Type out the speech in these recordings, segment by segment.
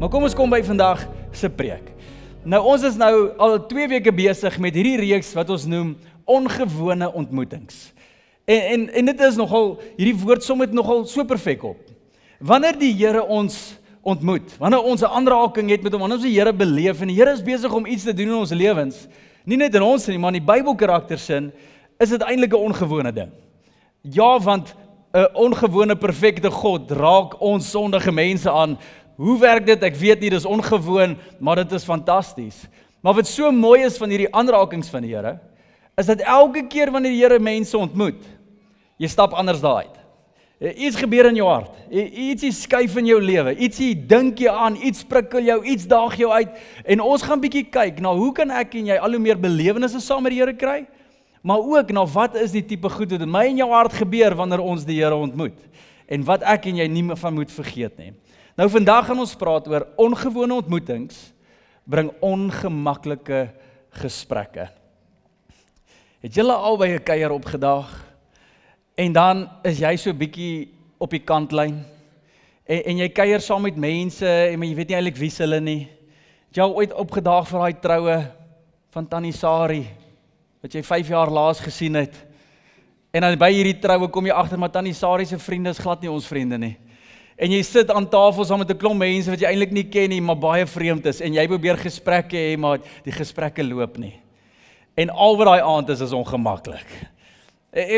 Maar kom ons kom by vandag se preek. Nou ons is nou al 2 weke besig met hierdie reeks wat ons noem ongewone ontmoetings. En dit is nogal, hierdie woord som het nogal so perfek op. Wanneer die Here ons ontmoet, wanneer ons 'n aanraking het met hom, wanneer ons die Here beleef en die Here is besig om iets te doen in ons lewens, nie net in ons nie, maar in die Bybelkaraktersin, is dit eintlik 'n ongewone ding. Ja, want 'n ongewone perfekte God raak ons sondige mense aan. Hoe werk dit? Ek weet nie, dis ongewoon, maar dit is fantasties. Maar wat so mooi is van hierdie aanrakings van die Here, is dat elke keer wanneer die Here mense ontmoet, jy stap anders daar uit. Iets gebeur in jou hart, ietsie skuif in jou lewe, ietsie dink jy aan, iets prikkel jou, iets daag jou uit, en ons gaan bietjie kyk na hoe kan ek en jy al hoe meer belewennisse saam met die Here kry, maar ook na wat is die tipe goed wat in my en jou hart gebeur wanneer ons die Here ontmoet, en wat ek en jy nie meer van moet vergeet nie. Nou vandag gaan ons praat oor ongewone ontmoetings, bring ongemaklike gesprekke. Het julle al by 'n kuier opgedaag? En dan is jy so bietjie op die kantlyn, en jy kuier saam met mense, en jy weet nie eintlik wie hulle nie. Het jy al ooit opgedaag vir daai troue van Tannie Sari, wat jy 5 jaar laas gesien het, en dan by hierdie troue kom jy agter, maar Tannie Sari se vriende is glad nie ons vriende nie. En jy sit aan tafel saam met 'n klomp mense wat jy eintlik nie ken nie, maar baie vreemd is, en jy probeer gesprekke hê, maar die gesprekke loop nie. En al wat daai aand is ongemaklik.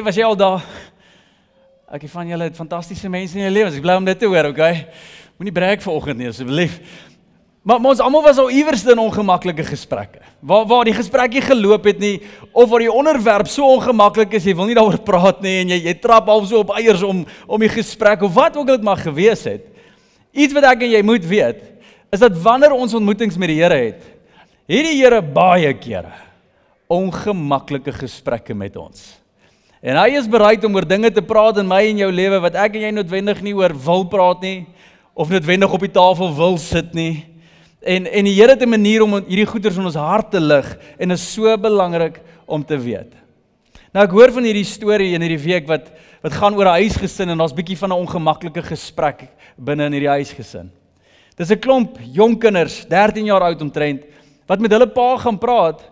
Was jy al daar? Ek van julle het fantastiese mense in jou lewens, ek bly om dit te hoor, okay? Moenie breek vanoggend nie, asseblief. Maar ons almal was al iewers in ongemaklike gesprekke, waar die gesprekkie geloop het nie, of waar die onderwerp so ongemaklik is, jy wil nie daaroor praat nie, en jy trap al so op eiers om die gesprek, of wat ook al dit mag gewees het. Iets wat ek en jy moet weet, is dat wanneer ons ontmoetings met die Here het die Here baie kere ongemaklike gesprekke met ons. En hy is bereid om oor dinge te praat in my en jou lewe, wat ek en jy noodwendig nie oor wil praat nie, of noodwendig op die tafel wil sit nie. En die Here het 'n manier om hierdie goeders in ons hart te lig, en is so belangrik om te weet. Nou ek hoor van hierdie storie in hierdie week wat gaan oor 'n huisgesin, en daar's bietjie van 'n ongemaklike gesprek binne in hierdie huisgesin. Dis 'n klomp jong kinders, 13 jaar oud omtrent, wat met hulle pa gaan praat,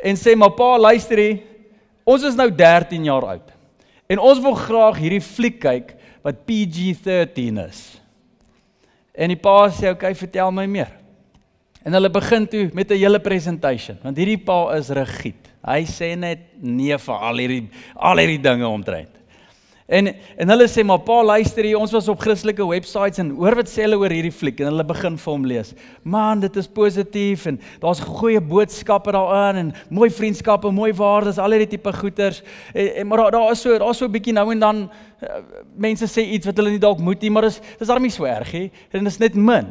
en sê, maar pa, luister hier, ons is nou 13 jaar oud, en ons wil graag hierdie fliek kyk, wat PG-13 is. En die pa sê, okay, vertel my meer. En hulle begin toe met 'n hele presentation, want hierdie pa is rigied. Hy sê net nee vir al hierdie dinge omtrent. En hulle sê, maar pa, luister hier, ons was op Christelike websites, en hoor wat sê hulle oor hierdie fliek, en hulle begin vir hom lees. Man, dit is positief, en daar's goeie boodskappe daarin, en mooi vriendskappe, mooi waardes, al hierdie tipe goeders, maar daar is so 'n bietjie nou en dan, mense sê iets wat hulle nie dalk moet nie, maar dis daarom nie so erg, he, en dis net min.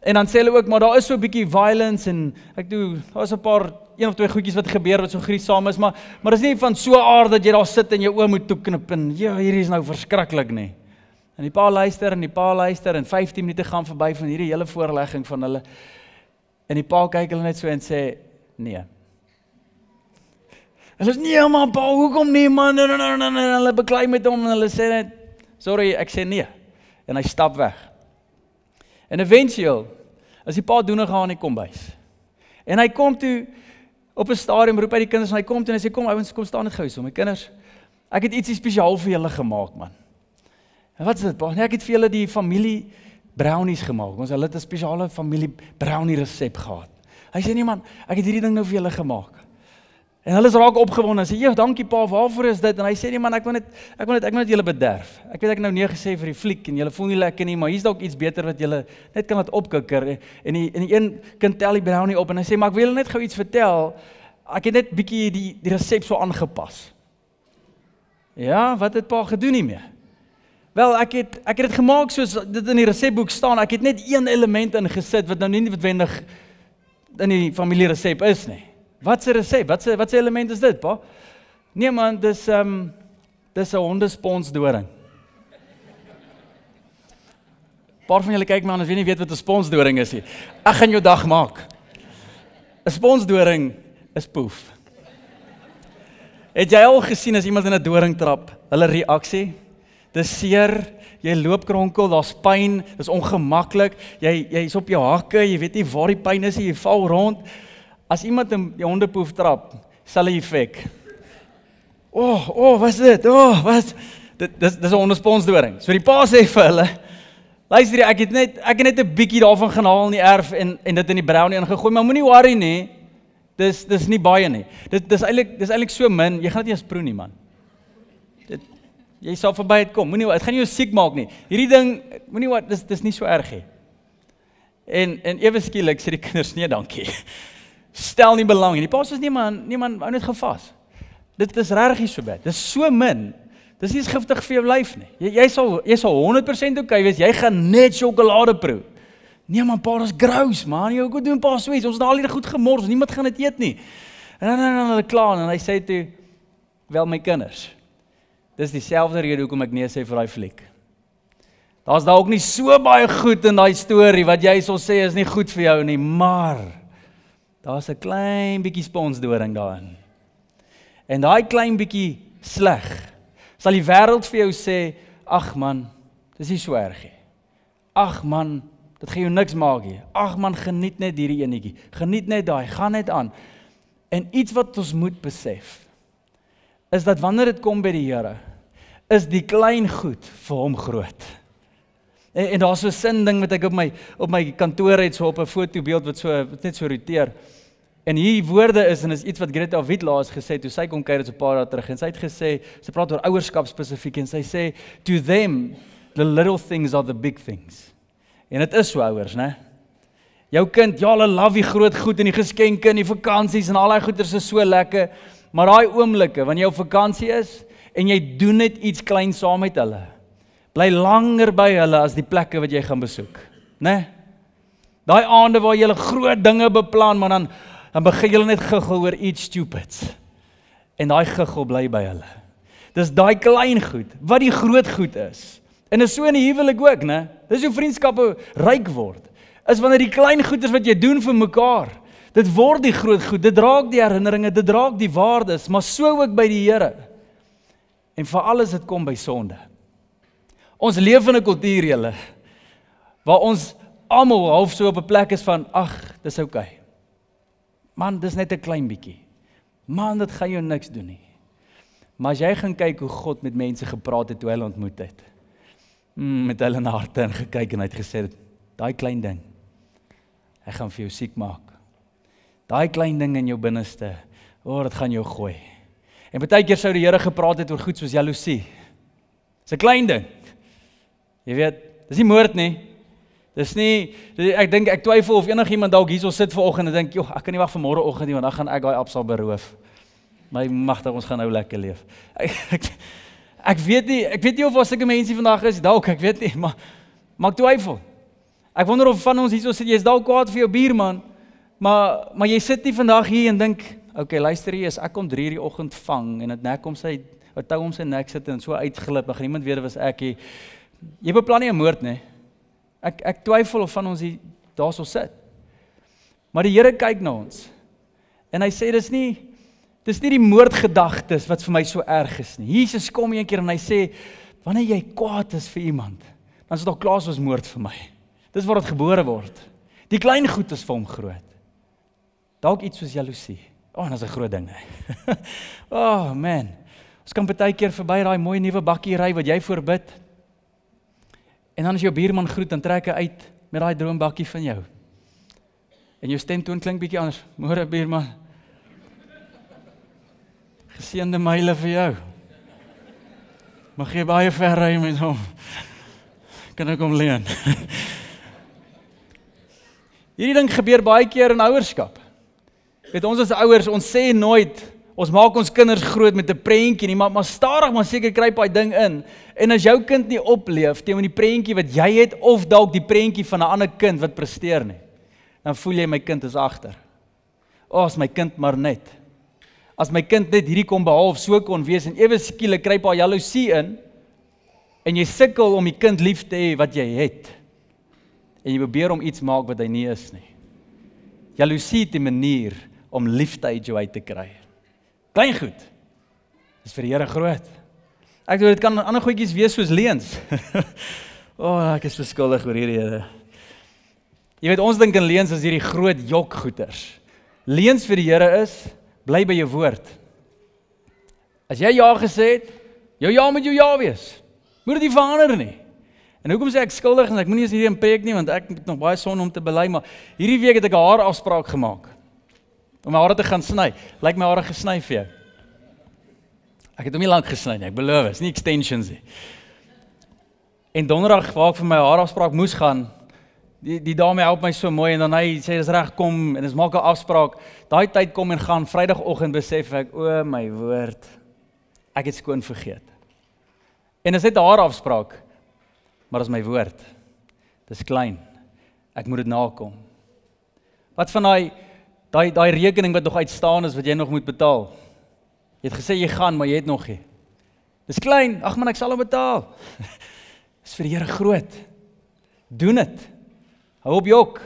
En dan sê hulle ook, maar daar is so 'n bietjie violence, en daar is 'n paar, 1 of 2 goedjies wat gebeur wat so gruisam is, maar dis nie van so aard dat jy daar sit en jou oë moet toeknip, en ja, hierdie is nou verskriklik nie. En die pa luister, en 15 minute gaan verby van hierdie hele voorlegging van hulle, en die pa kyk hulle net so en sê, nee. Hulle sê, nee man, pa, hoekom nie man, en hulle beklei met hom, en hulle sê net, sorry, ek sê nee, en hy stap weg. En eventueel, as die pa doenig gaan in die kombuis, en hy kom toe, op 'n stadium roep hy die kinders, en hy kom toe, en hy sê, kom ouens, kom staan net gou so, my kinders, ek het ietsie spesiaal vir julle gemaak, man. En wat is dit, pa? Nee, ek het vir julle die familie brownies gemaak, ons het 'n spesiale familie brownie resep gehad. Hy sê, nee man, ek het hierdie ding nou vir julle gemaak. En hulle is raak opgewonde, en sê, ja, dankie pa, waarvoor is dit? En hy sê, nee man, ek wil net julle bederf. Ek weet ek nou nee gesê vir die fliek, en julle voel nie lekker nie, maar hier's dalk iets beter wat julle net kan laat opkikker. En die een kind tel die brownie op, en hy sê, maar ek wil julle net gou iets vertel, ek het net bietjie die resep so aangepas. Ja, wat het pa gedoen nie meer? Wel, ek het dit gemaak soos dit in die resepboek staan, ek het net een element ingesit, wat nou nie noodwendig in die familie resep is nie. Wat se resep? Wat se element is dit, pa? Nee man, dis 'n hondesponsdoring. Paar van julle kyk maar, as jy nie weet wat 'n sponsdoring is nie. Ek gaan jou dag maak. 'n Sponsdoring is poef. Het jy al gesien as iemand in 'n doring trap, hulle reaksie? Dis seer, jy loop kronkel, daar's pyn, dis ongemaklik, jy's op jou hakke, jy weet nie waar die pyn is, jy val rond. As iemand in die hondepoef trap, sal hy effek. Wat is dit? Wat? Dis 'n hondesponsdoring. So die pa sê vir hulle, luister, ek het net 'n bietjie daarvan gaan haal in die erf en dit in die brownie ingegooi, maar moenie worry nie. Dis nie baie nie. Dis eintlik so min, jy gaan dit nie eens proe nie, man. Jy sal verby dit kom. Moenie, dit gaan nie jou siek maak nie. Hierdie ding, moenie dis nie so erg nie. En ewe skielik sê die kinders, nee, dankie. Stel nie belang nie. Die pa sê, nee man, hou net gevas. Dit is regtig nie so bad. Dis so min. Dis nie giftig vir jou lyf nie. Jy sal 100% okay wees. Jy gaan net sjokolade proe. Nee man, pa, dis gross man. Jy ook doen pa sweets. Ons het al hier goed gemors. Niemand gaan dit eet nie. En dan hulle klaar en hy sê toe, wel my kinders. Dis dieselfde rede hoekom ek nee sê vir daai fliek. Daar's dalk nie so baie goed in daai storie wat jy sal sê is nie goed vir jou nie, maar daar's 'n klein bietjie sponsdoring daarin. En daai klein bietjie sleg sal die wêreld vir jou sê, ag man, dis nie so erg nie. Ag man, dit gaan jou niks maak nie. Ag man, geniet net hierdie enetjie. Geniet net daai, gaan net aan. En iets wat ons moet besef, is dat wanneer dit kom by die Here, is die klein goed vir hom groot. En daar's so 'n sin ding wat ek op my kantoor het, so op 'n fotobeeld wat net so roteer. En hier woorde is, en is iets wat Greta Wit laas gesê, toe sy kom kyk dit 'n paar dae terug, en sy het gesê, sy praat oor ouerskap spesifiek, en sy sê, to them, the little things are the big things. En dit is so ouers, né? Jou kind, ja, hulle love die groot goed, en die geskenke, en die vakansies, en al die goeders is so lekker, maar daai oomblikke, wanneer jy op vakansie is, en jy doen net iets klein saam met hulle, bly langer by hulle as die plekke wat jy gaan besoek, né? Daai aande waar jy groot dinge beplan, maar dan begin jy net giggel oor iets stupids, en daai giggel bly by hulle. Dis daai klein goed, wat die groot goed is, en is so in die huwelik ook, né? Dis hoe vriendskappe ryk word, is wanneer die klein goeders wat jy doen vir mekaar, dit word die groot goed, dit raak die herinneringe, dit raak die waardes, maar so ook by die Here. En vir alles dit kom by sonde. Ons leef in 'n kultuur, julle, waar ons almal half so op 'n plek is van, ag, dis okay. Man, dis net 'n klein bietjie. Man, dit gaan jou niks doen nie. Maar as jy gaan kyk hoe God met mense gepraat het toe hulle ontmoet het, met hulle in harte en gekyk en hy het gesê, daai klein ding, hy gaan vir jou siek maak. Daai klein ding in jou binneste, dit gaan jou gooi. En baie keer sou die Here gepraat het oor goed soos jaloesie. Dis 'n klein ding. Jy weet, dis nie moord nie. Dis nie, ek twyfel of enigiemand dalk hierso sit vanoggend en dink, joh, ek kan nie wag vir môreoggend nie, want dan gaan ek daai appelsal beroof. My magtig, ons gaan nou lekker leef. Ek weet nie of as ek mense vandag is, dalk, ek weet nie, maar ek twyfel. Ek wonder of van ons hierso sit, jy is dalk kwaad vir jou buurman, maar jy sit nie vandag hier en dink, okay, luister hier, as ek kom 3:00 die oggend vang, en het nek om sy, wat tou om sy nek sit, en so uitglip, en niemand weet was ek hier, jy beplan nie 'n moord nie. Ek twyfel of van ons hier daar sal sit. Maar die Here kyk na ons, en hy sê, dis nie die moordgedagtes wat vir my so erg is nie. Jesus kom een keer en hy sê, wanneer jy kwaad is vir iemand, dan is dit al klaar soos moord vir my. Dis waar dit gebore word. Die klein goed is vir hom groot. Dalk iets soos jaloesie. En dit is 'n groot ding. Man. Ons kan baie keer verby daai mooi nuwe bakkie ry wat jy voorbid. En dan as jou buurman groet, dan trek hy uit met daai droombakkie van jou. En jou stemtoon klink bietjie anders. Môre buurman. Geseënde myle vir jou. Mag jy baie ver ry met hom. Kan ek hom leen? Hierdie ding gebeur baie keer in ouerskap. Weet ons as ouers, ons sê nooit, ons maak ons kinders groot met 'n prentjie nie, maar stadig maar seker kruip daai ding in. En as jou kind nie opleef teenoor die prentjie wat jy het, of dalk die prentjie van 'n ander kind wat presteer nie, dan voel jy my kind is agter. As my kind maar net. As my kind net hierdie kon behaal of so kon wees, en ewe skielik kruip haar jaloesie in, en jy sukkel om die kind lief te hê wat jy het, en jy probeer om iets maak wat hy nie is nie. Jaloesie het 'n manier om liefde uit jou uit te kry. Klein goed, is vir die Here groot. Ek dink dit kan ander goedjies wees soos leuns. Ek is beskuldig oor hierdie Here. Jy weet, ons dink in leuns is hierdie groot jokgoeters. Leuns vir die Here is, bly by jou woord. As jy ja gesê het, jou ja moet jou ja wees. Moet dit nie verander nie. En hoekom sê ek skuldig, en ek moet nie eens hierdie in preek nie, want ek het nog baie son om te bely, maar hierdie week het ek 'n haarafspraak gemaak, om my hare te gaan sny. Lyk my hare gesny vir jou? Ek het hom nie lank gesny nie, ek beloof, is nie extensions nie. En donderdag, waar ek vir my haarafspraak moes gaan, die dame help my so mooi, en dan hy sê, dis reg, kom, en ons maak 'n afspraak, daai tyd kom en gaan, Vrydagoggend besef ek, o my woord, ek het skoon vergeet. En dit is net 'n haarafspraak, maar dis my woord. Dis klein. Ek moet dit nakom. Wat van daai rekening wat nog uitstaan is, wat jy nog moet betaal? Jy het gesê jy gaan, maar jy het nog nie. Dis klein. Ag man, ek sal hom betaal. Dis vir die Here groot. Doen dit. Hou op jok.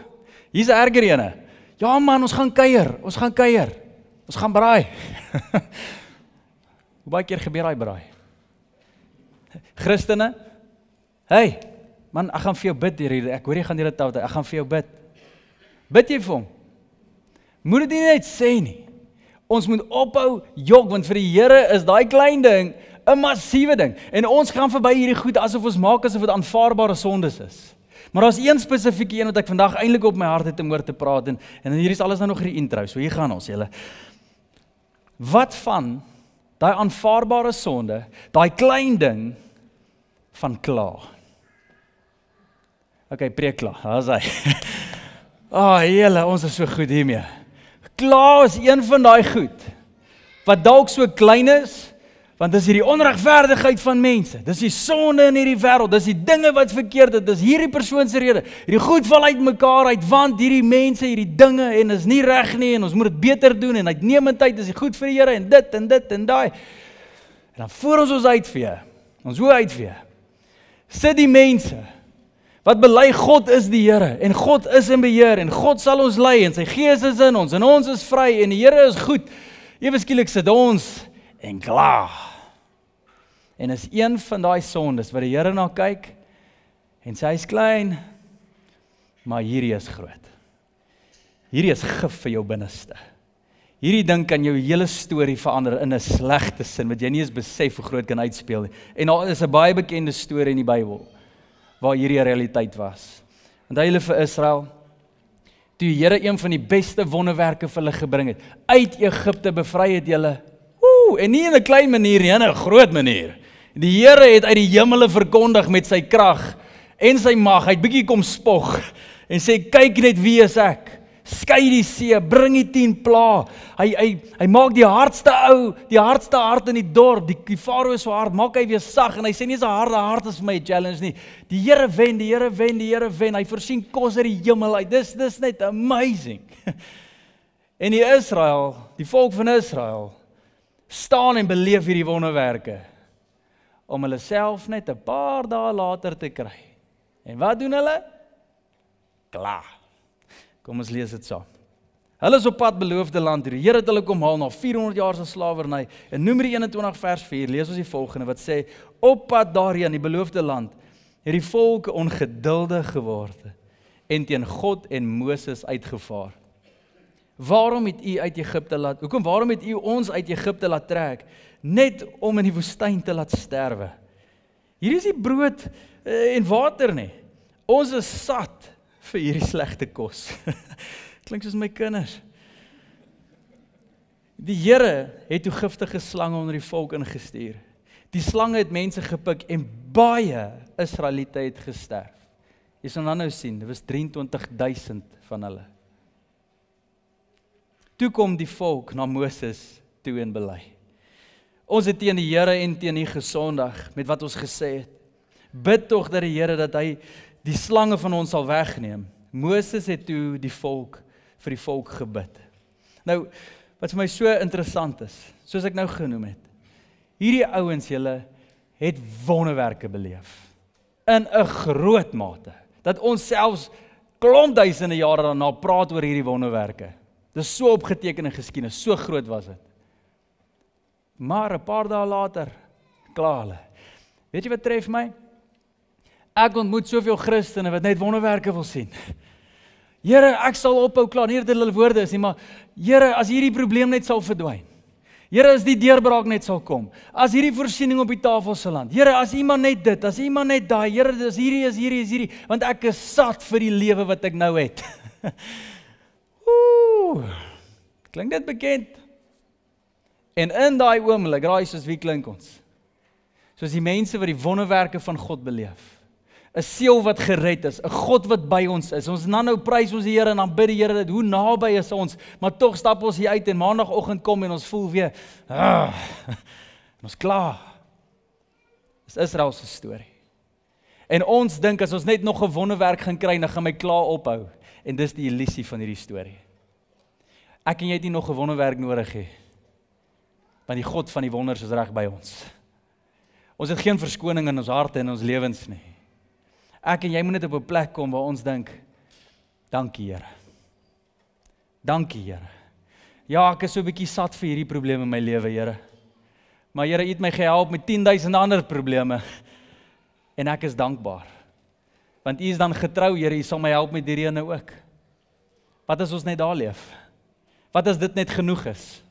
Hier's 'n erger ene. Ja man, ons gaan kuier. Ons gaan braai. Hoe baie keer gebeur daai braai? Christene, hey, man, ek gaan vir jou bid hier, ek hoor jy gaan hier dit ek gaan vir jou bid. Bid jy vir hom? Moet dit nie net sê nie. Ons moet ophou jok, want vir die Here is daai klein ding 'n massiewe ding. En ons gaan verby hierdie goed asof ons maak asof dit aanvaarbare sondes is. Maar daar's een spesifieke een wat ek vandag eintlik op my hart het om oor te praat, en hier is alles nou nog hierdie intro, so hier gaan ons, julle. Wat van daai aanvaarbare sonde, daai klein ding van kla? Okay, preek klaar, daar's hy. Julle, ons is so goed hiermee. Kla is een van daai goed, wat dalk so klein is, want dis hierdie onregverdigheid van mense, dis die sonde in hierdie wêreld, dis die dinge wat verkeerd is, dis hierdie persoon se rede, hierdie goed val uit mekaar uit, want hierdie mense, hierdie dinge, en is nie reg nie, en ons moet dit beter doen, en uitnemendheid is goed vir die Here, en dit, en daai. En dan voor ons uitvee, ons hoe uitvee, sit die mense, wat bely God is die Here, en God is in beheer, en God sal ons lei, en sy Gees is in ons, en ons is vry, en die Here is goed. Ewe skielik sit ons en kla. En is een van daai sondes wat die Here na kyk, en sê hy's klein, maar hierdie is groot. Hierdie is gif vir jou binneste. Hierdie ding kan jou hele storie verander in 'n slegte sin, wat jy nie eens besef hoe groot kan uitspeel nie. En daar is 'n baie bekende storie in die Bybel, waar hierdie 'n realiteit was. Onthou julle vir Israel, toe die Here een van die beste wonderwerke vir hulle gebring het, uit Egipte bevry het julle, en nie in 'n klein manier nie, in 'n groot manier. Die Here het uit die hemele verkondig met sy krag en sy mag, hy het bietjie kom spog, en sê, kyk net wie is ek, skei die see, bring die 10 pla, hy maak die hardste hart in die dorp, die Farao is so hard, maak hy weer sag, en hy sê nie so harde hart is vir my challenge nie, die Here wen, hy voorsien kos uit die hemel uit, dis net amazing. En die volk van Israel, staan en beleef hierdie wonderwerke, om hulle self net 'n paar dae later te kry. En wat doen hulle? Klaar. Kom ons lees dit saam. Hulle is op pad beloofde land, die Here het hulle kom haal na 400 jaar se slawerny. In Numeri 21 vers 4 lees ons die volgende wat sê, op pad daarheen, die beloofde land, het die volk ongeduldig geword en teen God en Moses uitgevaar. Waarom het u ons uit Egipte laat trek, net om in die woestyn te laat sterwe? Hier is nie brood en water nie. Ons is sat vir hierdie slegte kos. Klink soos my kinders. Die Here het toe giftige slange onder die volk ingestuur. Die slange het mense gepik en baie Israeliete het gesterf. Jy sal nou sien, dit was 23,000 van hulle. Toe kom die volk na Moses toe en bely. Ons het teen die Here en teen U gesondig met wat ons gesê het. Bid tog dat die Here dat hy die slange van ons sal wegneem. Moses het toe vir die volk gebid. Nou, wat vir my so interessant is, soos ek nou genoem het, hierdie ouens julle het wonderwerke beleef, in 'n groot mate, dat ons selfs klomp duisende jare daarna praat oor hierdie wonderwerke. Dis so opgeteken in geskiedenis, so groot was dit. Maar 'n paar dae later, klaar hulle. Weet jy wat tref my? Ek ontmoet soveel Christene wat net wonderwerke wil sien. Here, ek sal ophou kla, nie dat hulle woorde is nie, maar Here, as hierdie probleem net sal verdwyn. Here, as die deurbraak net sal kom. As hierdie voorsiening op die tafel sal land. Here, as iemand net dit, as iemand net daai, Here, is hierdie, want ek is sat vir die lewe wat ek nou het. Klink dit bekend? En in daai oomblik, raai soos wie klink ons? Soos die mense wat die wonderwerke van God beleef. 'n Siel wat gered is, 'n God wat by ons is. Ons nou prys ons die Here en dan bid die Here dit, hoe naby is ons, maar tog stap ons hier uit en maandagooggend kom en ons voel weer, en ons klaar. Dis Israel se storie. En ons dink as ons net nog 'n wonderwerk gaan kry, dan gaan my klaar ophou. En dis die illusie van hierdie storie. Ek en jy het nie nog 'n wonderwerk nodig hê, want die God van die wonders is reg by ons. Ons het geen verskoning in ons harte en ons lewens nie. Ek en jy moet net op 'n plek kom waar ons dink, dankie Here. Dankie Here. Ja, ek is so 'n bietjie sat vir hierdie probleme in my lewe, Here. Maar Here, U het my gehelp met 10.000 ander probleme. En ek is dankbaar. Want U is dan getrou, Here, U sal my help met hierdie ene ook. Wat as ons net daar leef? Wat as dit net genoeg is?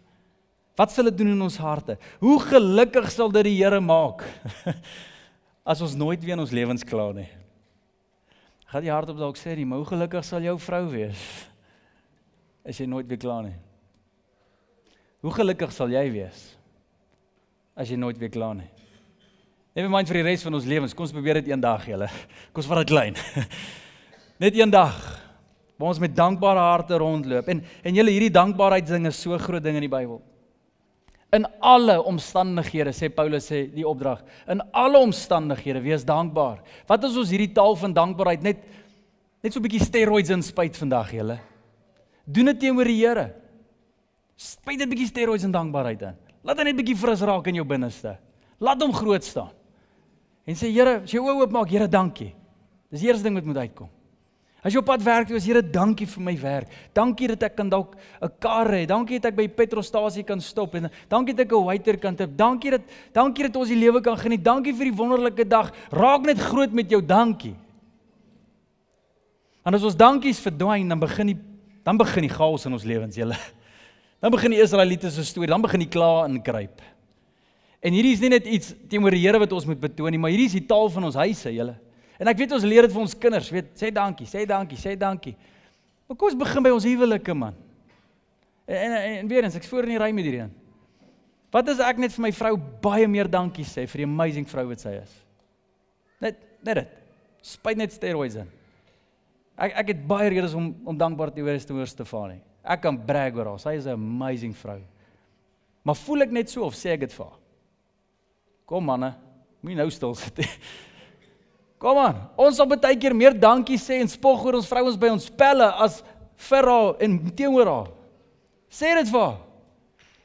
Wat sal dit doen in ons harte? Hoe gelukkig sal dit die Here maak? As ons nooit weer in ons lewens klaar nie. Gaan die hart op dalk sê, maar hoe gelukkig sal jou vrou wees, as jy nooit weer klaar nie? Hoe gelukkig sal jy wees, as jy nooit weer klaar nie? Never mind vir die res van ons lewens, kom ons probeer dit een dag, julle. Kom ons vat dit klein. Net een dag, waar ons met dankbare harte rondloop. En julle, hierdie dankbaarheidsding is so groot ding in die Bybel. In alle omstandighede, sê Paulus, sê die opdrag, in alle omstandighede, wees dankbaar. Wat is ons hierdie taal van dankbaarheid, net so 'n bietjie steroids inspuit vandag, julle? Doen dit teenoor die Here. Spuit dit 'n bietjie steroids en dankbaarheid in. Laat hy net 'n bietjie fris raak in jou binneste. Laat hom groot staan. En sê, Here, as jy oë oopmaak, Here, dankie. Dis die eerste ding wat moet uitkom. As jy op pad werk, is Here, dankie vir my werk. Dankie dat ek kan dalk 'n kar hê. Dankie dat ek by die petrolstasie kan stop en dankie dat ek 'n waiter kan tip. Dankie dat ons die lewe kan geniet. Dankie vir die wonderlike dag. Raak net groot met jou dankie. En as ons dankies verdwyn, dan begin die chaos in ons lewens, julle. Dan begin die Israeliete se storie, dan begin die kla inkruip. En hierdie is nie net iets teenoor die Here wat ons moet betoon nie, maar hierdie is die taal van ons huise, julle. En ek weet ons leer dit vir ons kinders, weet, sê dankie, sê dankie, sê dankie. Maar kom ons begin by ons huwelike, man. En weer eens, ek voor in die ry met hierdie een. Wat as ek net vir my vrou baie meer dankie sê vir die amazing vrou wat sy is? Net dit. Spuit net steroids in. Ek het baie redes om dankbaar teenoor Stefanie. Ek kan brag oor haar, sy is 'n amazing vrou. Maar voel ek net so of sê ek dit vir haar? Kom manne, moenie nou stil sit nie. Kom aan, ons sal baie keer meer dankie sê en spog oor ons vrouens by ons pelle as vir haar en teenoor haar. Sê dit vir haar.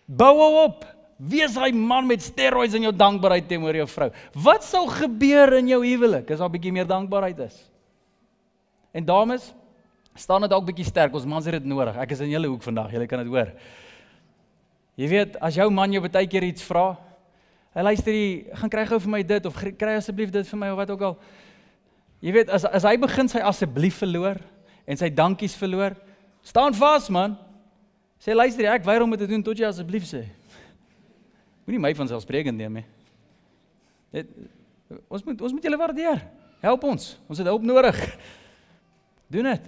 Bou haar op. Wees hy man met steroids in jou dankbaarheid teenoor jou vrou. Wat sal gebeur in jou huwelik as daar 'n bietjie meer dankbaarheid is? En dames, staan dit dalk bietjie sterk, ons mans het dit nodig. Ek is in julle hoek vandag, julle kan dit hoor. Jy weet, as jou man jou baie keer iets vra, hy luister, gaan kry gou vir my dit, of kry asseblief dit vir my, of wat ook al. Jy weet, as hy begin sy asseblief verloor, en sy dankies verloor, staan vas man, sê luister, ek weier om dit te doen, tot jy asseblief sê. Moenie my vanselfsprekend neem, he. Ons moet julle waardeer, help ons het hulp nodig. Doen dit.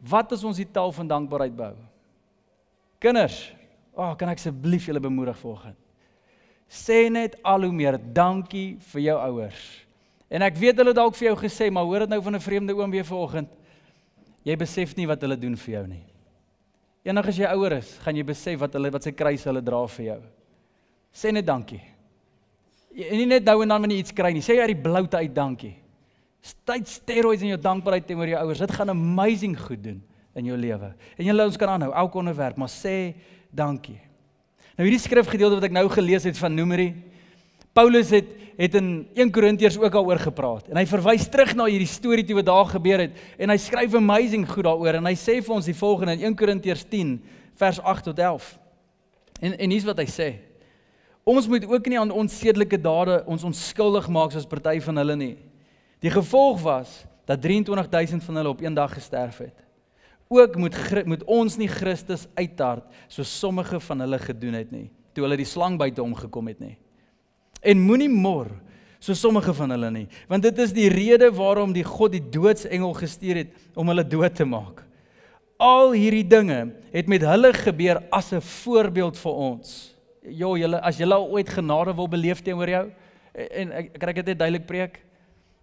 Wat is ons die taal van dankbaarheid bou? Kinders, kan ek asseblief julle bemoedig vanoggend? Sê net al hoe meer dankie vir jou ouers. En ek weet hulle dalk vir jou gesê, maar hoor dit nou van 'n vreemde oom weer vanoggend. Jy besef nie wat hulle doen vir jou nie. Eendag as jy ouer is, gaan jy besef wat sy kruis hulle dra vir jou. Sê net dankie. En nie net nou en dan wanneer jy iets kry nie, sê uit die bloute uit dankie. Tyd steroids in jou dankbaarheid teenoor jou ouers. Dit gaan amazing goed doen in jou lewe. En julle ons kan aanhou, elke onderwerp, maar sê dankie. Nou hierdie skrifgedeelte wat ek nou gelees het van Numeri, Paulus het in 1 Korintiërs ook al oor gepraat. En hy verwys terug na hierdie storie toe wat daar gebeur het. En hy skryf amazing goed daaroor. En hy sê vir ons die volgende in 1 Korintiërs 10, vers 8 tot 11. En hier's wat hy sê. Ons moet ook nie aan onsedelike dade ons onskuldig maak soos party van hulle nie. Die gevolg was dat 23,000 van hulle op een dag gesterf het. Ook moet ons nie Christus uittart soos sommige van hulle gedoen het nie, toe hulle die slang buite omgekom het nie. En moenie mor soos sommige van hulle nie, want dit is die rede waarom die God die doodsengel gestuur het om hulle dood te maak. Al hierdie dinge het met hulle gebeur as 'n voorbeeld vir ons. As julle al ooit genade wil beleef teenoor jou, en ek dit net duidelik preek,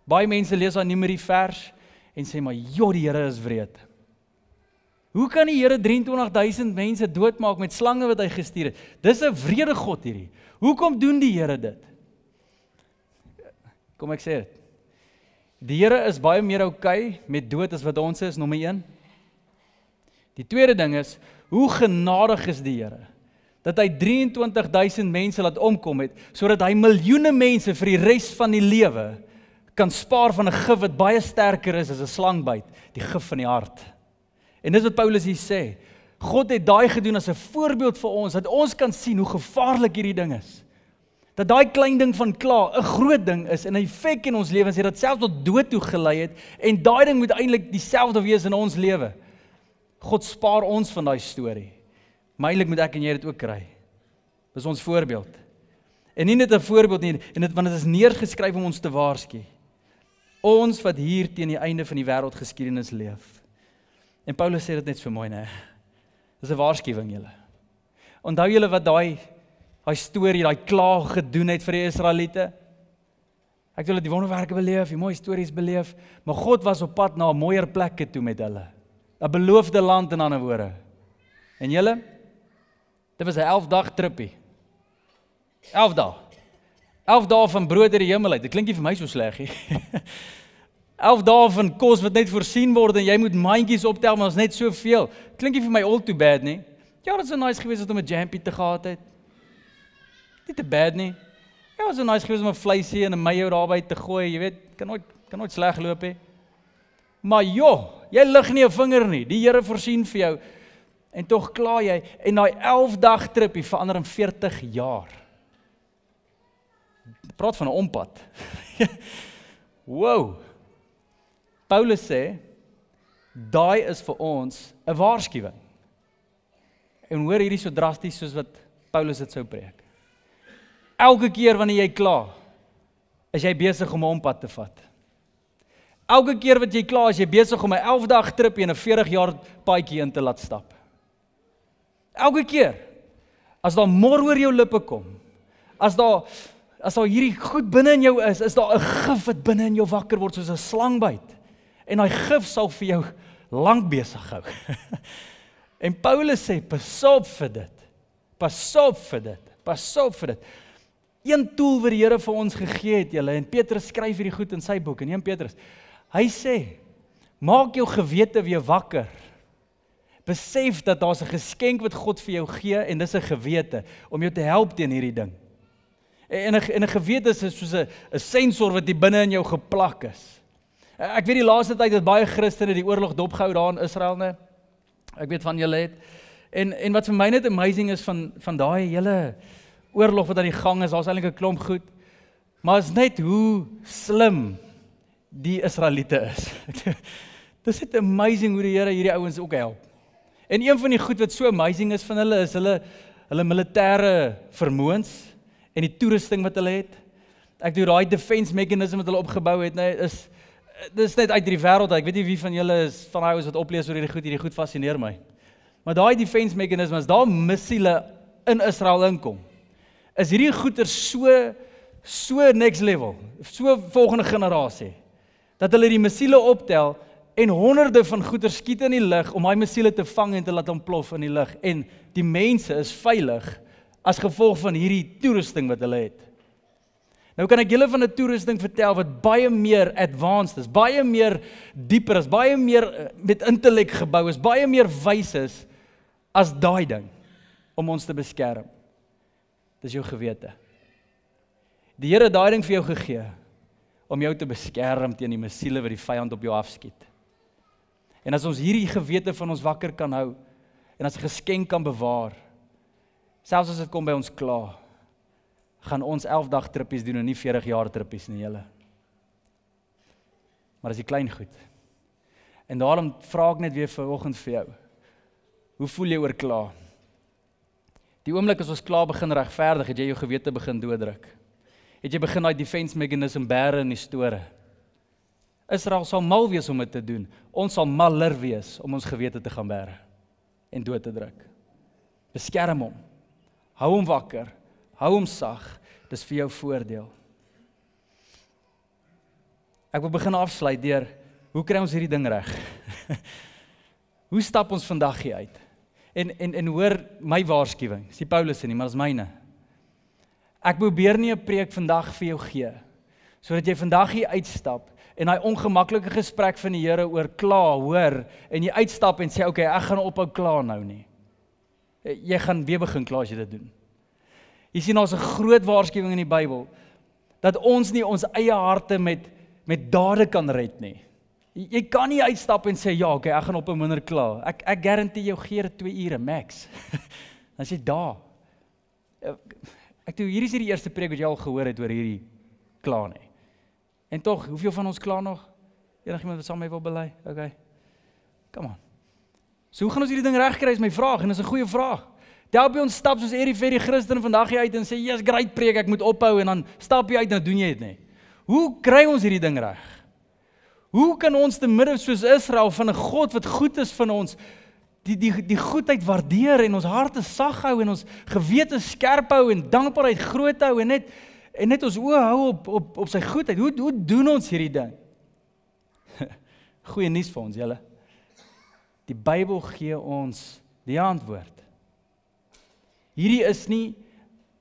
baie mense lees aan Numeri vers en sê maar, die Here is wreed. Hoe kan die Here 23,000 mense doodmaak met slange wat hy gestuur het? Dis 'n wrede God hierdie. Hoekom doen die Here dit? Kom ek sê dit. Die Here is baie meer okay met dood as wat ons is, nommer 1. Die tweede ding is, hoe genadig is die Here? Dat hy 23,000 mense laat omkom het, sodat hy miljoene mense vir die res van die lewe kan spaar van 'n gif wat baie sterker is as 'n slangbyt, die gif van die hart. En dis wat Paulus hier sê. God het daai gedoen as 'n voorbeeld vir ons, dat ons kan sien hoe gevaarlik hierdie ding is. Dat daai klein ding van kla 'n groot ding is en 'n effek in ons lewens het dat selfs tot dood toe gelei het, en daai ding moet eintlik dieselfde wees in ons lewe. God spaar ons van daai storie. Maar eintlik moet ek en jy dit ook kry. Dis ons voorbeeld. En nie net 'n voorbeeld nie, want dit is neergeskryf om ons te waarsku. Ons wat hier teen die einde van die wêreldgeskiedenis leef. En Paulus sê dit net so mooi, né? Dis 'n waarskuwing julle. Onthou julle wat daai storie, daai kla gedoen het vir die Israeliete? Ek het hulle die wonderwerke beleef, die mooi stories beleef, maar God was op pad na 'n mooier plekke toe met hulle. 'n beloofde land in ander woorde. En julle? Dit was 'n 11-dag trippie. 11 dae. 11 dae van brood uit die hemel uit. Dit klink nie vir my so sleg nie. 11 dae van kos wat net voorsien word en jy moet mandjies optel, maar ons net soveel. Klink nie vir my all too bad nie. Ja, dit sou nice gewees het om 'n jampie te gehad het. Nie te bad nie. Ja, dit sou nice gewees om 'n vleisie en 'n mayo daarby te gooi, jy weet, kan nooit sleg loop nie. Maar jy lig nie 'n vinger nie. Die Here voorsien vir jou. En tog kla jy, en daai 11-dag trippie verander in 40 jaar. Praat van 'n ompad. Wow. Paulus sê, daai is vir ons 'n waarskuwing. En hoor hierdie so drasties soos wat Paulus dit sou preek. Elke keer wanneer jy kla, is jy besig om 'n ompad te vat. Elke keer wat jy kla, is jy besig om 'n 11-dag trippie en 'n 40 jaar paadjie in te laat stap. Elke keer, as daar mor oor jou lippe kom, as daar hierdie goed binne in jou is daar 'n gif wat binne in jou wakker word soos 'n slangbyt. En daai gif sal vir jou lank besig hou. En Paulus sê, pas op vir dit. Pas op vir dit. Pas op vir dit. Een tool wat die Here vir ons gegee het, julle, en Petrus skryf hierdie goed in sy boek, en 1 Petrus. Hy sê, maak jou gewete weer wakker. Besef dat daar's 'n geskenk wat God vir jou gee, en dis 'n gewete, om jou te help teen hierdie ding. En 'n gewete is soos 'n sensor wat hier binne in jou geplak is. Ek weet die laaste tyd het baie Christene die oorlog dopgehou daar in Israel, né? Ek weet van julle het. En wat vir my net amazing is van daai hele oorlog wat aan die gang is, daar's eintlik 'n klomp goed, maar is net hoe slim die Israeliete is. Dis net amazing hoe die Here hierdie ouens ook help. En een van die goed wat so amazing is van hulle is hulle militêre vermoëns en die toerusting wat hulle het. Ek doen daai defense mechanism wat hulle opgebou het, nee, dis net uit die wêreld. Ek weet nie wie van julle is van ouens wat oplees oor hierdie goed fascineer my. Maar daai defense mechanism, as daar missiele in Israel inkom, is hierdie goeder so next level, so volgende generasie, dat hulle die missiele optel en honderde van goeder skiet in die lug om daai missiele te vang en te laat ontplof in die lug. En die mense is veilig as gevolg van hierdie toerusting wat hulle het. Nou kan ek julle van 'n toerusting vertel wat baie meer advanced is, baie meer dieper is, baie meer met intellek gebou is, baie meer wys is as daai ding om ons te beskerm. Dis jou gewete. Die Here het daai ding vir jou gegee om jou te beskerm teen die missiele wat die vyand op jou afskiet. En as ons hierdie gewete van ons wakker kan hou en as 'n geskenk kan bewaar, selfs as dit kom by ons kla, gaan ons 11 dag trippies doen en nie 40 jaar trippies nie, julle. Maar dis die klein goed. En daarom vra ek net weer vanoggend vir jou, hoe voel jy oor kla? Die oomblik as ons klaar begin regverdig, het jy jou gewete begin dooddruk. Het jy begin daai defense mechanism bære in die store. Israel sal mal wees om dit te doen. Ons sal maller wees om ons gewete te gaan bære en dood te druk. Beskerm hom. Hou hom wakker. Hou hom sag. Dis vir jou voordeel. Ek wil begin afsluit deur, hoe kry ons hierdie ding reg? Hoe stap ons vandag hier uit? En hoor my waarskuwing, dis nie Paulus nie, maar dis myne. Ek probeer nie 'n preek vandag vir jou gee, sodat jy vandag hier uitstap, en daai ongemaklike gesprek van die Here oor kla, hoor, en jy uitstap en sê, okay, ek gaan ophou kla nou nie. Jy gaan weer begin kla as jy dit doen. Jy sien, ons 'n groot waarskuwing in die Bybel, dat ons nie ons eie harte met dade kan red nie. Jy kan nie uitstap en sê, ja, okay, ek gaan op 'n minder kla. Ek garandeer jou gee dit 2 ure, max. Dan sê jy daar. Hierdie is die eerste preek wat jy al gehoor het oor hierdie kla nie. En tog, hoeveel van ons kla nog? Enigiemand wat saam met my wil bely? Okay. Come on. So hoe gaan ons hierdie ding regkry is my vraag, en dis 'n goeie vraag. Help jy ons stap soos die Christen vandag hier uit en sê, yes, great preek, ek moet ophou, en dan stap jy uit en dan doen jy dit nie. Hoe kry ons hierdie ding reg? Hoe kan ons te midde soos Israel van 'n God wat goed is van ons, die goedheid waardeer en ons harte sag hou en ons gewete skerp hou en dankbaarheid groot hou en net ons oë hou op sy goedheid? Hoe doen ons hierdie ding? Goeie nuus vir ons, julle. Die Bybel gee ons die antwoord. Hierdie is nie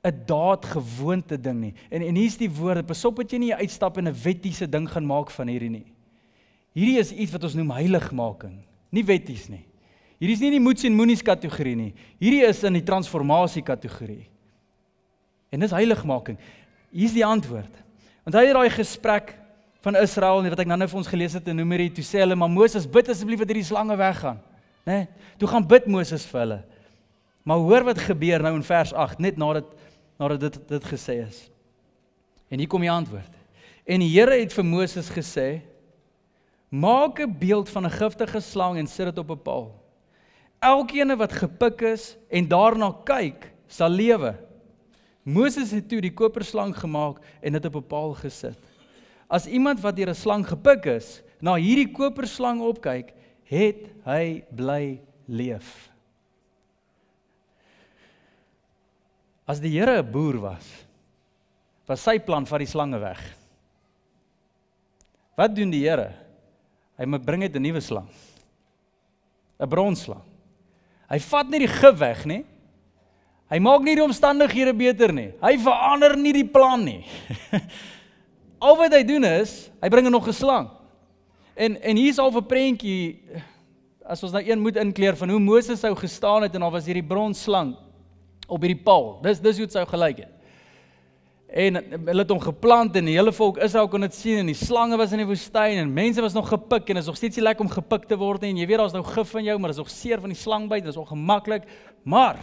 'n daadgewoonte ding nie. En hier's die woorde, pas op dat jy nie uitstap en 'n wettiese ding gaan maak van hierdie nie. Hierdie is iets wat ons noem heiligmaking, nie wetties nie. Hierdie is nie die moets en moenies kategorie nie. Hierdie is in die transformasie kategorie. En dis heiligmaking. Hier's die antwoord. Want hy het daai gesprek van Israel, wat ek nou vir ons gelees het in Numeri, toe sê hulle, maar Moses, bid asseblief dat hierdie slange weggaan. Nee, toe gaan bid Moses vir hulle. Maar hoor wat gebeur nou in vers 8, net nadat dit gesê is. En hier kom die antwoord. En die Here het vir Moses gesê, maak 'n beeld van 'n giftige slang en sit dit op 'n paal. Elkeen wat gepik is en daarna kyk, sal lewe. Moses het toe die koperslang gemaak en dit op 'n paal gesit. As iemand wat deur 'n slang gepik is, na hierdie koperslang opkyk, het hy bly leef. As die Here 'n boer was sy plan van die slange weg. Wat doen die Here? Hy bring net 'n nuwe slang. 'n Bronslang. Hy vat nie die gif weg nie. Hy maak nie die omstandighede beter nie. Hy verander nie die plan nie. Al wat hy doen is, hy bring nog 'n slang. En hier's al 'n prentjie, as ons nou een moet inkleer van hoe Moses sou gestaan het en daar was hierdie bronslang op hierdie paal. Dis hoe dit sou gelyk het. En hulle het hom geplant en die hele volk Israel kon dit sien en die slange was in die woestyn en mense was nog gepik en is nog steeds nie lekker om gepik te word nie en jy weet daar's nou gif van jou, maar dis nog seer van die slangbyt, dis ongemaklik, maar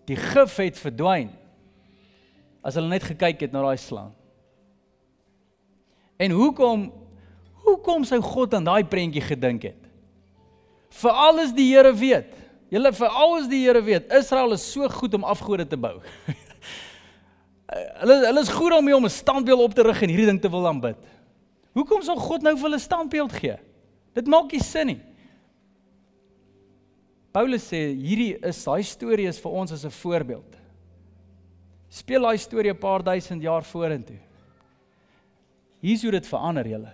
die gif het verdwyn as hulle net gekyk het na daai slang. En hoekom sou God aan daai prentjie gedink het? Veral as die Here weet. Veral as die Here weet, Israel is so goed om afgode te bou. Hulle is goed om 'n standbeeld op te rig en hierdie ding te wil aanbid. Hoekom sal God nou vir hulle 'n standbeeld gee? Dit maak nie sin nie. Paulus sê, daai storie is vir ons as 'n voorbeeld. Speel daai storie 'n paar duisend jaar vorentoe. Hier's hoe dit verander, julle.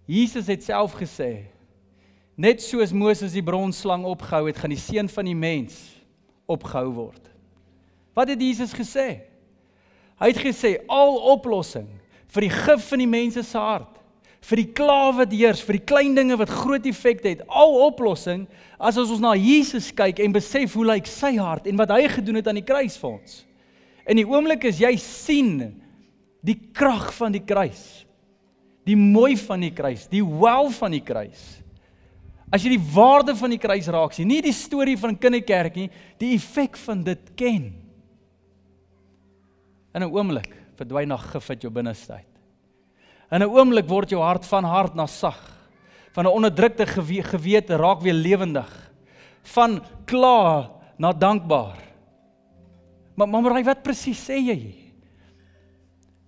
Jesus het self gesê, net soos Moses die bronslang opgehou het, gaan die seun van die mens opgehou word. Wat het Jesus gesê? Hy het gesê, al oplossing vir die gif van die mense se hart, vir die kla wat heers, vir die klein dinge wat groot effek het, al oplossing, as ons na Jesus kyk en besef hoe lyk sy hart en wat hy gedoen het aan die kruis vir ons. In die oomblik as jy sien die krag van die kruis, die mooi van die kruis, die wel van die kruis, As jy die waarde van die kruis raak sien, nie die storie van kinderkerk nie, die effek van dit ken. In 'n oomblik verdwyn na gif uit jou binneste uit. In 'n oomblik word jou hart van hard na sag. Van 'n onderdrukte gewete raak weer lewendig. Van kla na dankbaar. Maar wat presies sê jy?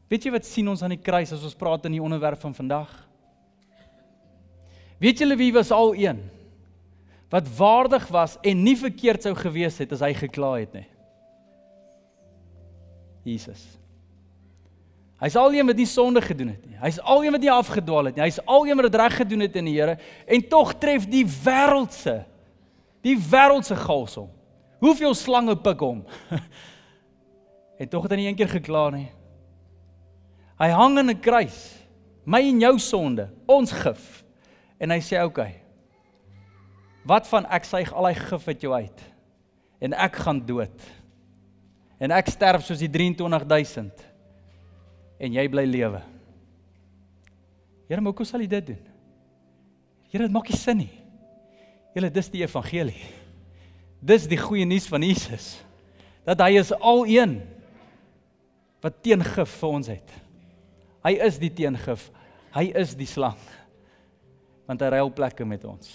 Weet jy wat sien ons aan die kruis as ons praat in die onderwerp van vandag? Weet julle wie was al een wat waardig was en nie verkeerd sou gewees het as hy gekla het nie? Jesus. Hy's al een wat nie sonde gedoen het nie. Hy's al een wat nie afgedwaal het nie. Hy's al een wat dit reg gedoen het in die Here en tog tref die wêreldse gals hom. Hoeveel slange pik hom? En tog het hy nie een keer gekla nie. Hy hang in 'n kruis, my en jou sonde, ons gif. En hy sê, okay, wat van ek suig al die gif uit jou uit, en ek gaan dood, en ek sterf soos die 23,000, en jy bly lewe. Here, maar hoe sal jy dit doen? Here, dit maak nie sin nie. Julle, dis die evangelie. Dis die goeie nuus van Jesus, dat hy is al een wat teengif vir ons het. Hy is die teengif, hy is die slang, want hy ruil plekke met ons.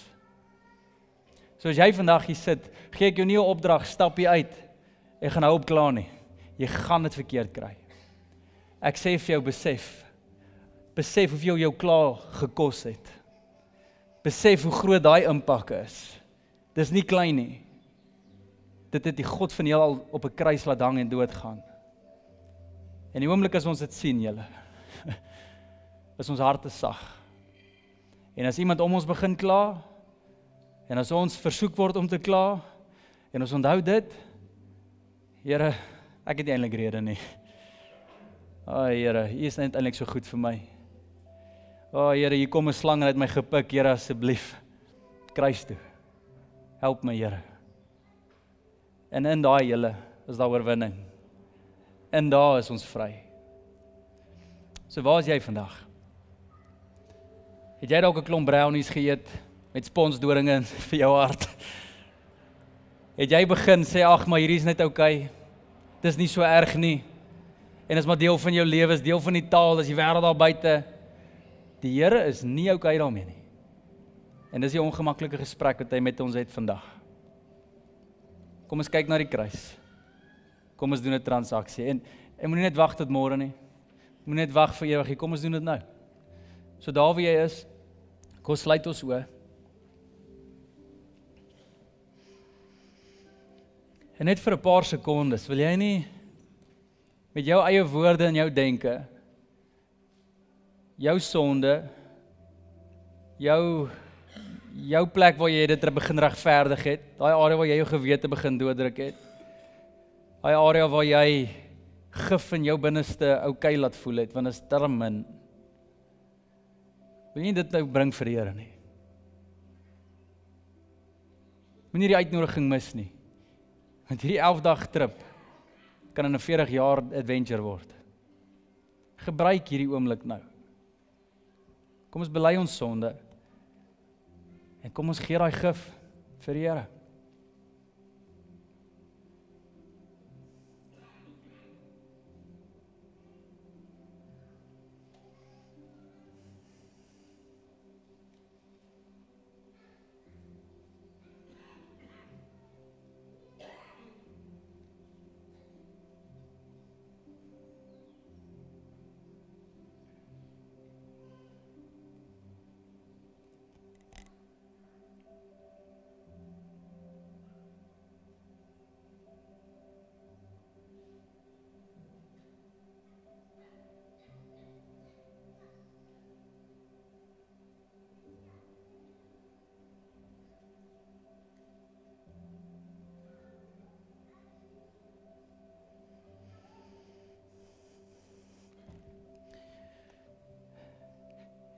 So as jy vandag hier sit, gee ek jou nie 'n opdrag, stap jy uit, en gaan nou opkla nie. Jy gaan dit verkeerd kry. Ek sê vir jou, besef hoeveel jou kla gekos het. Besef hoe groot daai impak is. Dis nie klein nie. Dit het die God van die heelal op 'n kruis laat hang en doodgaan. En die oomblik as ons dit sien, julle, is ons harte sag. En as iemand om ons begin kla, en as ons versoek word om te kla, en ons onthou dit, Here, ek het nie eintlik rede nie. Here, U is net eintlik so goed vir my. Here, hier kom 'n slang en het my gepik, Here, asseblief, kruis toe. Help my, Here. En in daai, julle, is daar oorwinning. En daar is ons vry. So waar is jy vandag? Het jy dalk 'n klomp brownies geëet met sponsdoringe vir jou hart? Het jy begin sê, ag, maar hierdie is net okay. Dis nie so erg nie. En is maar deel van jou lewe, is deel van die taal, is die wêreld daar buite. Die Here is nie okay daarmee nie. En dis die ongemaklike gesprek wat hy met ons het vandag. Kom ons kyk na die kruis. Kom ons doen 'n transaksie. En moenie net wag tot môre nie. Moenie net wag vir ewig nie. Kom ons doen dit nou. So daar waar jy is, kom sluit ons oë. En net vir 'n paar sekondes, wil jy nie met jou eie woorde en jou denke, jou sonde, jou plek waar jy dit begin regverdig het, daai area waar jy jou gewete begin dooddruk het, daai area waar jy gif in jou binneste okay laat voel het, want is te min. Wil jy dit nou bring vir die Here nie? Moenie die uitnodiging mis nie. Want hierdie 11-dag trip kan in 'n 40 jaar adventure word. Gebruik hierdie oomblik nou. Kom ons bely ons sonde. En kom ons gee daai gif vir die Here.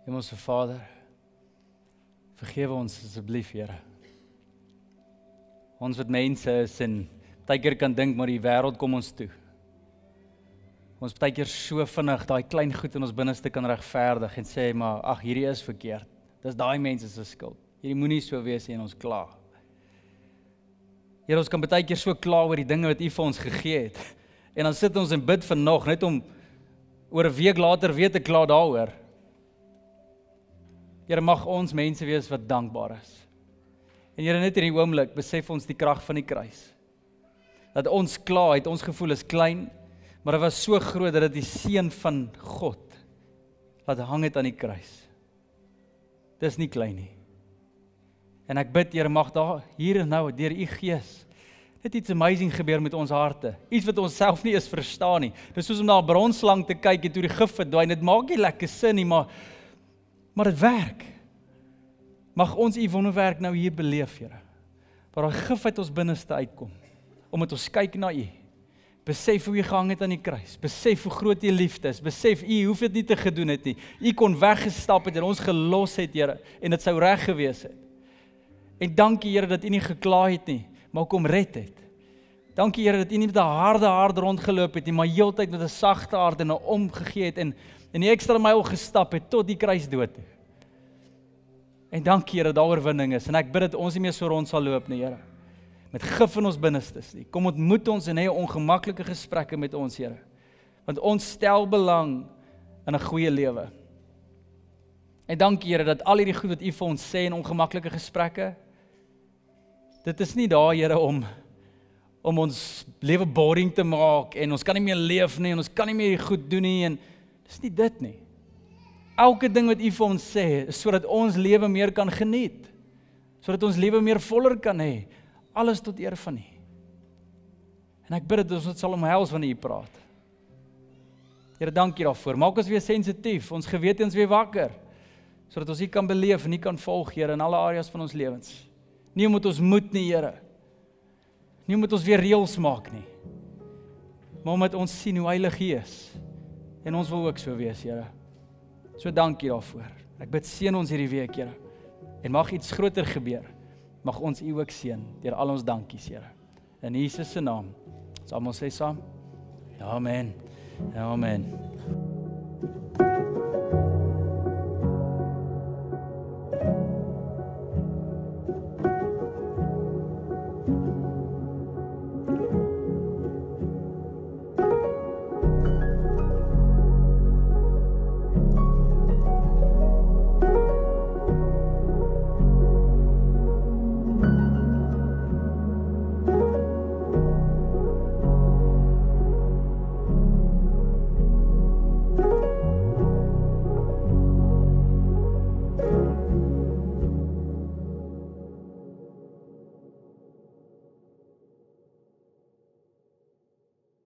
Hemelse Vader, vergewe ons asseblief, Here. Ons wat mense is en baie keer kan dink, maar die wêreld kom ons toe. Ons baie keer so vinnig daai klein goed in ons binneste kan regverdig en sê, maar ag, hierdie is verkeerd. Dis daai mense se skuld. Hierdie moenie so wees en ons kla. Here, ons kan baie keer so kla oor die dinge wat U vir ons gegee het. En dan sit ons en bid vir nog, net om oor 'n week later weer te kla daaroor. Here, mag ons mense wees wat dankbaar is. En Here, net in die oomblik besef ons die krag van die kruis. Dat ons kla het, ons gevoel is klein, maar dit was so groot dat dit die seun van God laat hang het aan die kruis. Dis nie klein nie. En ek bid, Here, mag daar hier en nou deur U Gees net iets amazing gebeur met ons harte. Iets wat ons self nie eens verstaan nie. Dis soos om na 'n bronslang te kyk en toe die gif verdwyn. Dit maak nie lekker sin nie, maar dit werk. Mag ons U wonderwerk nou hier beleef, Here. Waar daai gif uit ons binneste uitkom. Omdat ons kyk na U. Besef hoe U gehang het aan die kruis. Besef hoe groot U liefde is. Besef U hoef dit nie te gedoen het nie. U kon weggestap het en ons gelos het, Here, en dit sou reg gewees het. En dankie, Here, dat U nie gekla het nie, maar kom red het. Dankie, Here, dat U nie met 'n harde hart rondgeloop het nie, maar heeltyd met 'n sagte hart en 'n omgegee het en die ekstra myl gestap het tot die kruisdood toe. En dankie, Here, dat daar oorwinning is. En ek bid dat ons nie meer so rond sal loop nie, Here. Met gif in ons binnestes nie. Kom ontmoet ons en hê ongemaklike gesprekke met ons, Here. Want ons stel belang in 'n goeie lewe. En dankie, Here, dat al hierdie goed wat U vir ons sê in ongemaklike gesprekke, dit is nie daar, Here, om ons lewe boring te maak en ons kan nie meer leef nie en ons kan nie meer goed doen nie en dis nie dit nie. Elke ding wat U vir ons sê is sodat ons lewe meer kan geniet. Sodat ons lewe meer voller kan hê. Alles tot eer van U. En ek bid dat ons sal omhels wanneer U praat. Here, dankie daarvoor. Maak ons weer sensitief, ons gewetens weer wakker, sodat ons U kan beleef en U kan volg, Here, in alle areas van ons lewens. Nie omdat ons moet nie, Here. Nie omdat ons weer reëls maak nie. Maar omdat ons sien hoe heilig U is. En ons wil ook so wees, Here. So dankie daarvoor. Ek bid seën ons hierdie week, Here. En mag iets groter gebeur. Mag ons U ook seën deur al ons dankies, Here. In Jesus se naam. Sal ons sê saam? Amen. Amen.